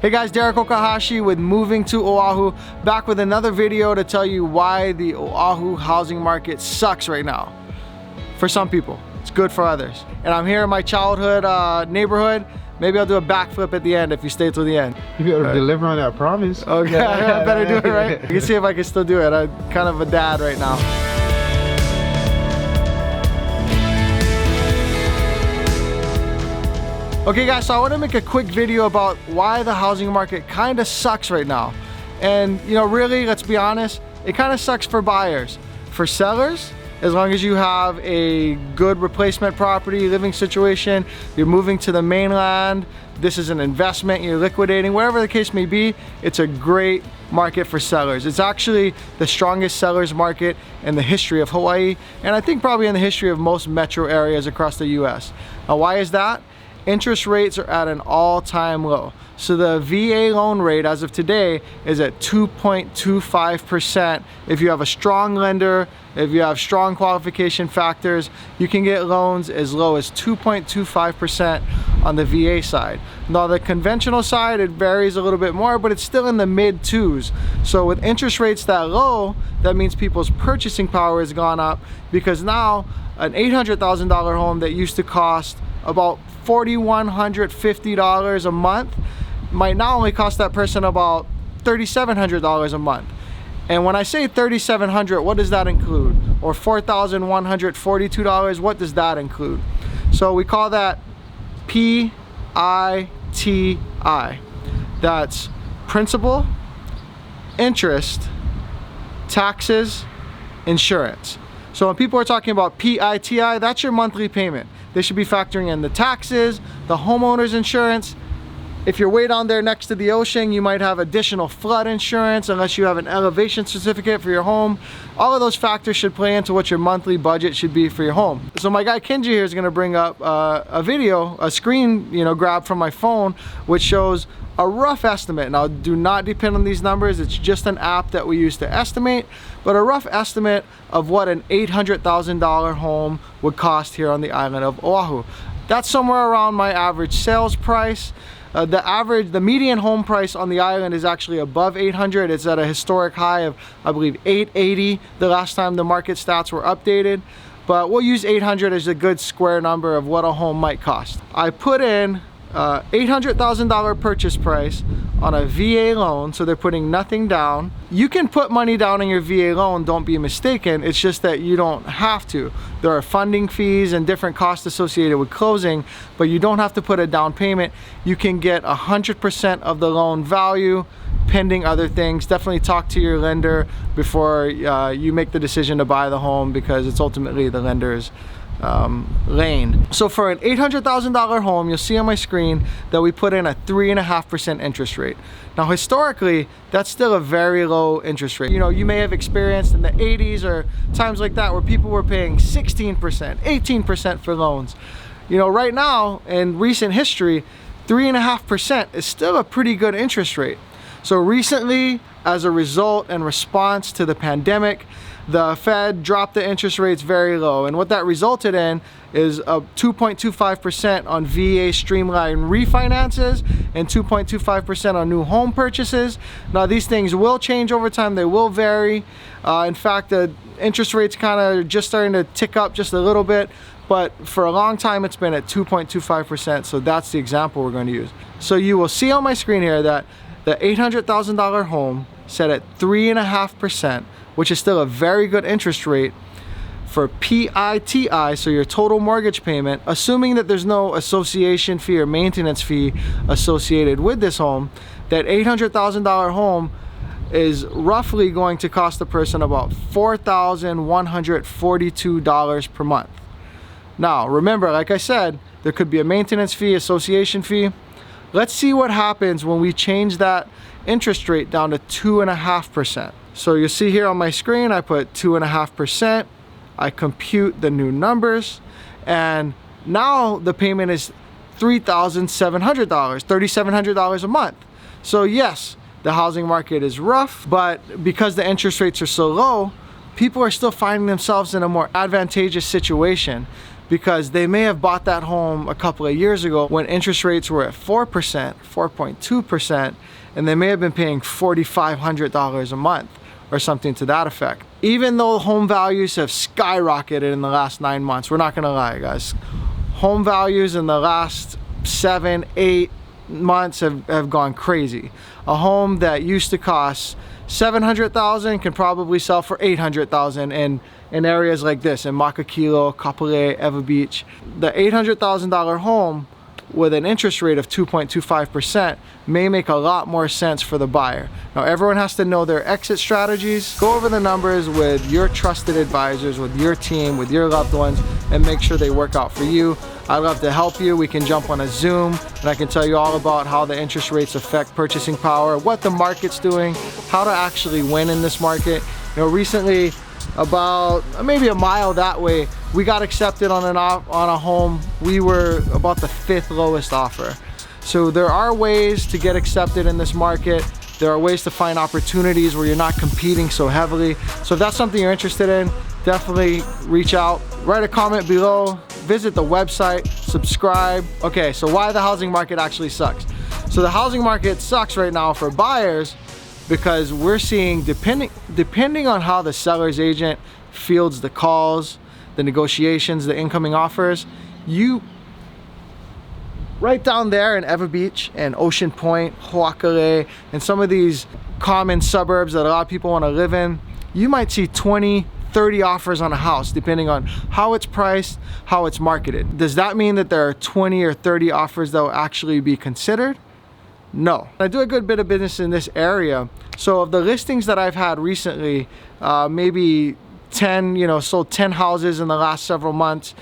Hey guys, Derek Okahashi with Moving to Oahu, back with another video to tell you why the Oahu housing market sucks right now. For some people, it's good for others. And I'm here in my childhood neighborhood. Maybe I'll do a backflip at the end if you stay till the end. You better deliver on that promise. Okay, I better do it, right? You can see if I can still do it. I'm kind of a dad right now. Okay guys, so I want to make a quick video about why the housing market kind of sucks right now. And you know, really, let's be honest, it kind of sucks for buyers. For sellers, as long as you have a good replacement property living situation, you're moving to the mainland, this is an investment, you're liquidating, whatever the case may be, it's a great market for sellers. It's actually the strongest sellers market in the history of Hawaii, and I think probably in the history of most metro areas across the US. Now, why is that? Interest rates are at an all-time low. So the VA loan rate as of today is at 2.25%. If you have a strong lender, if you have strong qualification factors, you can get loans as low as 2.25% on the VA side. Now the conventional side, it varies a little bit more, but it's still in the mid twos. So with interest rates that low, that means people's purchasing power has gone up, because now an $800,000 home that used to cost about $4,150 a month might now only cost that person about $3,700 a month. And when I say $3,700, what does that include? Or $4,142, what does that include? So we call that PITI. That's principal, interest, taxes, insurance. So when people are talking about PITI, that's your monthly payment. They should be factoring in the taxes, the homeowner's insurance. If you're way down there next to the ocean, you might have additional flood insurance unless you have an elevation certificate for your home. All of those factors should play into what your monthly budget should be for your home. So my guy Kenji here is gonna bring up a video, a screen grab from my phone, which shows a rough estimate. Now, do not depend on these numbers. It's just an app that we use to estimate, but a rough estimate of what an $800,000 home would cost here on the island of Oahu. That's somewhere around my average sales price. The median home price on the island is actually above 800. It's at a historic high of, I believe, 880 the last time the market stats were updated. But we'll use 800 as a good square number of what a home might cost. I put in $800,000 purchase price on a VA loan, so they're putting nothing down. You can put money down on your VA loan, don't be mistaken. It's just that you don't have to. There are funding fees and different costs associated with closing, but you don't have to put a down payment. You can get 100% of the loan value pending other things. Definitely talk to your lender before you make the decision to buy the home, because it's ultimately the lender's lane. So for an $800,000 home, you'll see on my screen that we put in a 3.5% interest rate. Now historically, that's still a very low interest rate. You may have experienced in the 80s or times like that where people were paying 16%, 18% for loans. Right now in recent history, 3.5% is still a pretty good interest rate. So recently, as a result and response to the pandemic, the Fed dropped the interest rates very low, and what that resulted in is a 2.25% on VA streamlined refinances and 2.25% on new home purchases. Now these things will change over time, they will vary. In fact, the interest rates kind of just starting to tick up just a little bit, but for a long time it's been at 2.25%, so that's the example we're going to use. So you will see on my screen here that the $800,000 home set at 3.5%, which is still a very good interest rate for PITI, so your total mortgage payment, assuming that there's no association fee or maintenance fee associated with this home. That $800,000 home is roughly going to cost the person about $4,142 per month. Now, remember, like I said, there could be a maintenance fee, association fee. Let's see what happens when we change that interest rate down to 2.5%. So you'll see here on my screen, I put 2.5%. I compute the new numbers, and now the payment is $3,700, $3,700 a month. So yes, the housing market is rough, but because the interest rates are so low, people are still finding themselves in a more advantageous situation because they may have bought that home a couple of years ago when interest rates were at 4%, 4.2%, and they may have been paying $4,500 a month or something to that effect. Even though home values have skyrocketed in the last 9 months, we're not gonna lie, guys. Home values in the last 7, 8 months have gone crazy. A home that used to cost $700,000 can probably sell for $800,000 in areas like this, in Makakilo, Kapolei, Ewa Beach. The $800,000 home with an interest rate of 2.25% may make a lot more sense for the buyer. Now, everyone has to know their exit strategies. Go over the numbers with your trusted advisors, with your team, with your loved ones, and make sure they work out for you. I'd love to help you. We can jump on a Zoom and I can tell you all about how the interest rates affect purchasing power, what the market's doing, how to actually win in this market. You know, recently, about maybe a mile that way, we got accepted on a home. We were about the 5th lowest offer. So there are ways to get accepted in this market. There are ways to find opportunities where you're not competing so heavily. So if that's something you're interested in, definitely reach out, write a comment below, visit the website, subscribe. Okay, so why the housing market actually sucks. So the housing market sucks right now for buyers because we're seeing, depending on how the seller's agent fields the calls, the negotiations, the incoming offers, right down there in Ewa Beach and Ocean Point, Ho'akale, and some of these common suburbs that a lot of people want to live in, you might see 20, 30 offers on a house depending on how it's priced, how it's marketed. Does that mean that there are 20 or 30 offers that will actually be considered? No. I do a good bit of business in this area, so of the listings that I've had recently, maybe 10, sold 10 houses in the last several months.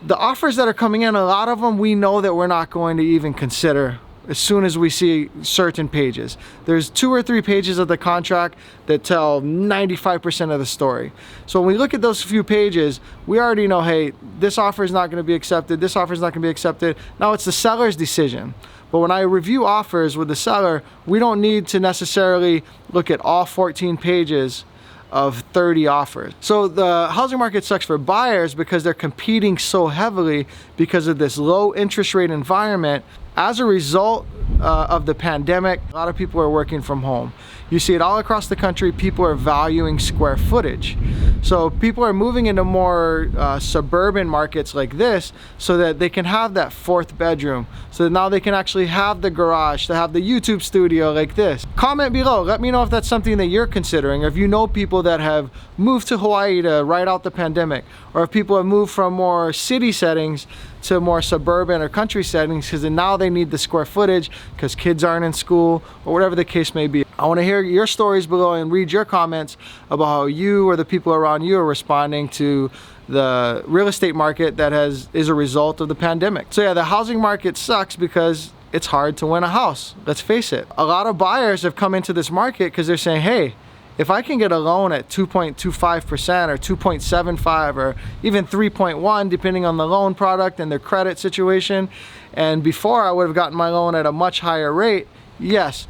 The offers that are coming in, a lot of them we know that we're not going to even consider as soon as we see certain pages. There's 2 or 3 pages of the contract that tell 95% of the story. So when we look at those few pages, we already know, hey, this offer is not going to be accepted, this offer is not going to be accepted. Now it's the seller's decision. But when I review offers with the seller, we don't need to necessarily look at all 14 pages of 30 offers. So the housing market sucks for buyers because they're competing so heavily because of this low interest rate environment. As a result of the pandemic, a lot of people are working from home. You see it all across the country. People are valuing square footage. So people are moving into more suburban markets like this so that they can have that 4th bedroom. So that now they can actually have the garage, to have the YouTube studio like this. Comment below. Let me know if that's something that you're considering, or if you know people that have moved to Hawaii to ride out the pandemic, or if people have moved from more city settings to more suburban or country settings because now they need the square footage because kids aren't in school or whatever the case may be. I want to hear your stories below and read your comments about how you or the people around you are responding to the real estate market that is a result of the pandemic. So yeah, the housing market sucks because it's hard to win a house. Let's face it. A lot of buyers have come into this market because they're saying, hey, if I can get a loan at 2.25% or 2.75 or even 3.1, depending on the loan product and their credit situation, and before I would have gotten my loan at a much higher rate, yes,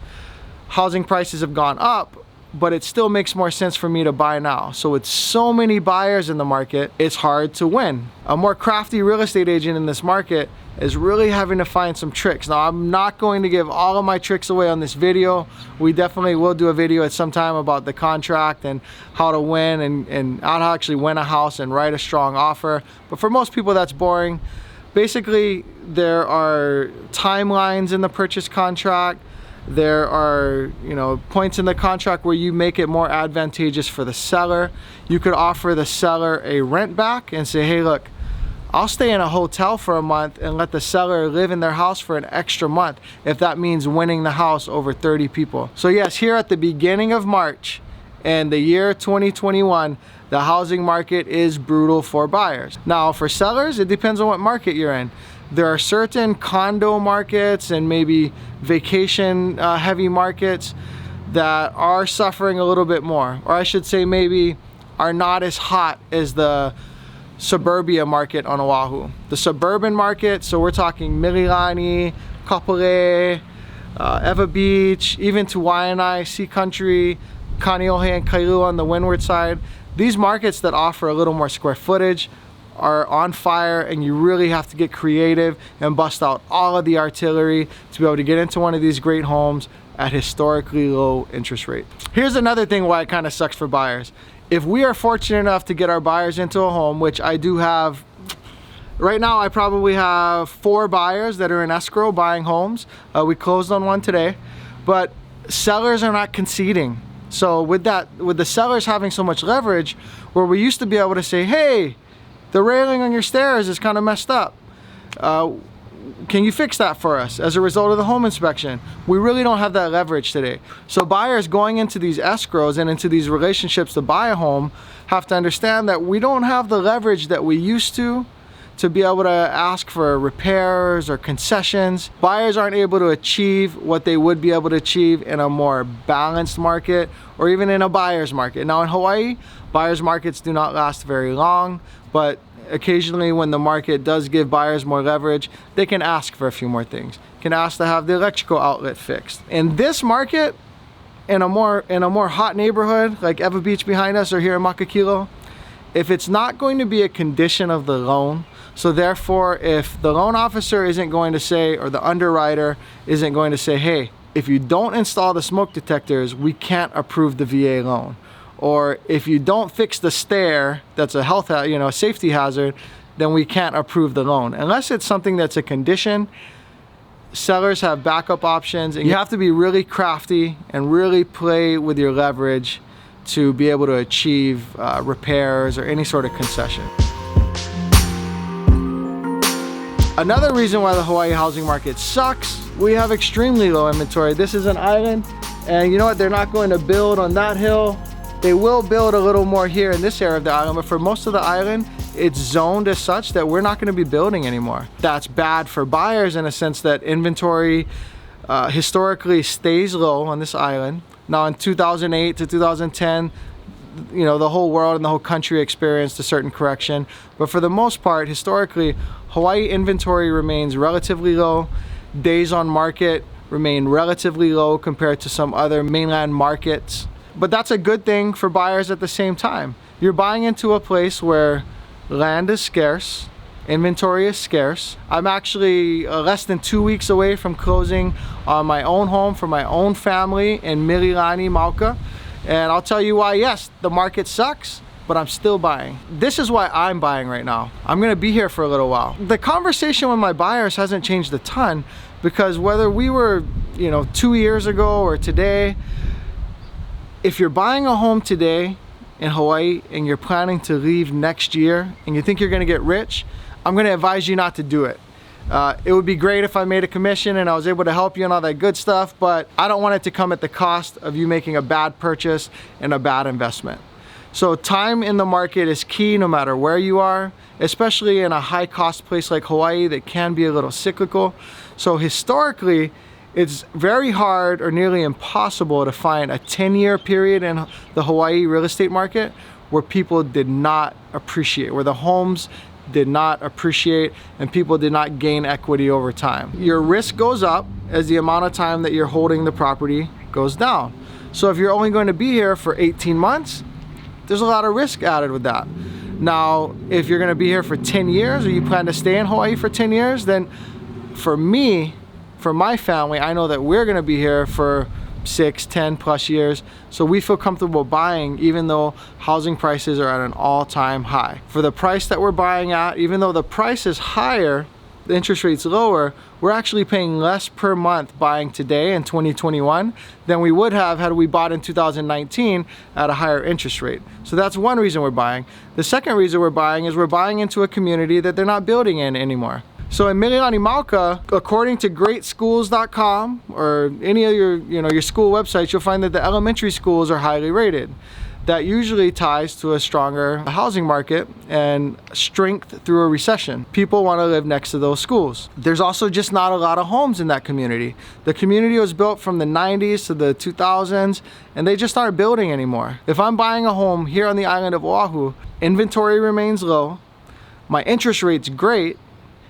housing prices have gone up, but it still makes more sense for me to buy now. So with so many buyers in the market, it's hard to win. A more crafty real estate agent in this market is really having to find some tricks. Now, I'm not going to give all of my tricks away on this video. We definitely will do a video at some time about the contract and how to win and how to actually win a house and write a strong offer. But for most people, that's boring. Basically, there are timelines in the purchase contract. There are, points in the contract where you make it more advantageous for the seller. You could offer the seller a rent back and say, hey, look, I'll stay in a hotel for a month and let the seller live in their house for an extra month if that means winning the house over 30 people. So yes, here at the beginning of March in the year 2021, the housing market is brutal for buyers. Now for sellers, it depends on what market you're in. There are certain condo markets and maybe vacation heavy markets that are suffering a little bit more, or I should say maybe are not as hot as the suburbia market on Oahu. The suburban market, so we're talking Mililani, Kapolei, Ewa Beach, even to Waianae, Sea Country, Kaneohe and Kailua on the windward side. These markets that offer a little more square footage are on fire and you really have to get creative and bust out all of the artillery to be able to get into one of these great homes at historically low interest rate. Here's another thing why it kind of sucks for buyers. If we are fortunate enough to get our buyers into a home, which I do have, right now I probably have 4 buyers that are in escrow buying homes. We closed on one today, but sellers are not conceding. So with the sellers having so much leverage, where we used to be able to say, hey, the railing on your stairs is kind of messed up. Can you fix that for us as a result of the home inspection? We really don't have that leverage today. So buyers going into these escrows and into these relationships to buy a home have to understand that we don't have the leverage that we used to be able to ask for repairs or concessions. Buyers aren't able to achieve what they would be able to achieve in a more balanced market or even in a buyer's market. Now in Hawaii, buyer's markets do not last very long, but occasionally when the market does give buyers more leverage, they can ask for a few more things. Can ask to have the electrical outlet fixed. In this market, in a more hot neighborhood like Eva Beach behind us or here in Makakilo, if it's not going to be a condition of the loan, so therefore if the loan officer isn't going to say, or the underwriter isn't going to say, hey, if you don't install the smoke detectors, we can't approve the VA loan. Or if you don't fix the stair, that's a health, a safety hazard, then we can't approve the loan. Unless it's something that's a condition, sellers have backup options, and you have to be really crafty and really play with your leverage to be able to achieve repairs or any sort of concession. Another reason why the Hawaii housing market sucks, we have extremely low inventory. This is an island, and you know what? They're not going to build on that hill. They will build a little more here in this area of the island, but for most of the island, it's zoned as such that we're not going to be building anymore. That's bad for buyers in a sense that inventory historically stays low on this island. Now in 2008 to 2010, the whole world and the whole country experienced a certain correction, but for the most part, historically, Hawaii inventory remains relatively low. Days on market remain relatively low compared to some other mainland markets. But that's a good thing for buyers at the same time. You're buying into a place where land is scarce, inventory is scarce. I'm actually less than 2 weeks away from closing on my own home for my own family in Mililani, Mauka. And I'll tell you why, yes, the market sucks, but I'm still buying. This is why I'm buying right now. I'm gonna be here for a little while. The conversation with my buyers hasn't changed a ton, because whether we were 2 years ago or today, if you're buying a home today in Hawaii and you're planning to leave next year and you think you're gonna get rich, I'm gonna advise you not to do it. It would be great if I made a commission and I was able to help you and all that good stuff, but I don't want it to come at the cost of you making a bad purchase and a bad investment. So time in the market is key no matter where you are, especially in a high cost place like Hawaii that can be a little cyclical. So historically, it's very hard or nearly impossible to find a 10-year period in the Hawaii real estate market where people did not appreciate, where the homes did not appreciate and people did not gain equity over time. Your risk goes up as the amount of time that you're holding the property goes down. So if you're only going to be here for 18 months, there's a lot of risk added with that. Now, if you're going to be here for 10 years or you plan to stay in Hawaii for 10 years, then for me, for my family, I know that we're going to be here for 6, 10 plus years. So we feel comfortable buying even though housing prices are at an all-time high. For the price that we're buying at, even though the price is higher, the interest rate's lower, we're actually paying less per month buying today in 2021 than we would have had we bought in 2019 at a higher interest rate. So that's one reason we're buying. The second reason we're buying is we're buying into a community that they're not building in anymore. So in Mililani, Mauka, according to greatschools.com or any of your school websites, you'll find that the elementary schools are highly rated. That usually ties to a stronger housing market and strength through a recession. People want to live next to those schools. There's also just not a lot of homes in that community. The community was built from the 90s to the 2000s, and they just aren't building anymore. If I'm buying a home here on the island of Oahu, inventory remains low, my interest rate's great,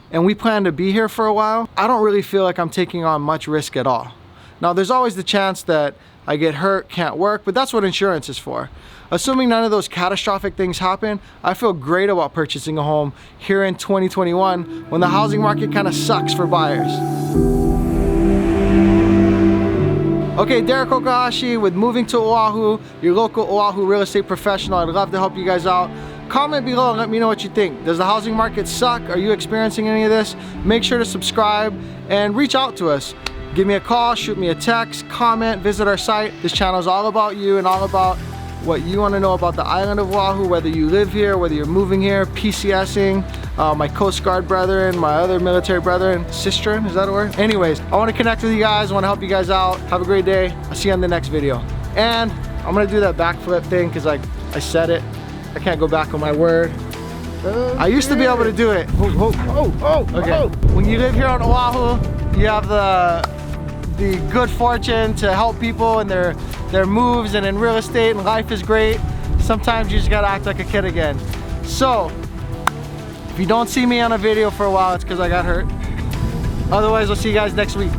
and we plan to be here for a while, I don't really feel like I'm taking on much risk at all. Now there's always the chance that I get hurt, can't work, but that's what insurance is for. Assuming none of those catastrophic things happen, I feel great about purchasing a home here in 2021 when the housing market kind of sucks for buyers. Okay, Derek Okahashi with Moving to Oahu, your local Oahu real estate professional. I'd love to help you guys out. Comment below and let me know what you think. Does the housing market suck? Are you experiencing any of this? Make sure to subscribe and reach out to us. Give me a call, shoot me a text, comment, visit our site. This channel is all about you and all about what you want to know about the island of Oahu, whether you live here, whether you're moving here, PCSing, my Coast Guard brethren, my other military brethren, sisterin, is that a word? Anyways, I want to connect with you guys, I want to help you guys out. Have a great day. I'll see you on the next video. And I'm going to do that backflip thing because I said it. I can't go back on my word. Okay. I used to be able to do it. Okay. When you live here on Oahu, you have the good fortune to help people in their moves and in real estate, and life is great. Sometimes you just gotta act like a kid again. So if you don't see me on a video for a while, it's because I got hurt. Otherwise, I'll see you guys next week.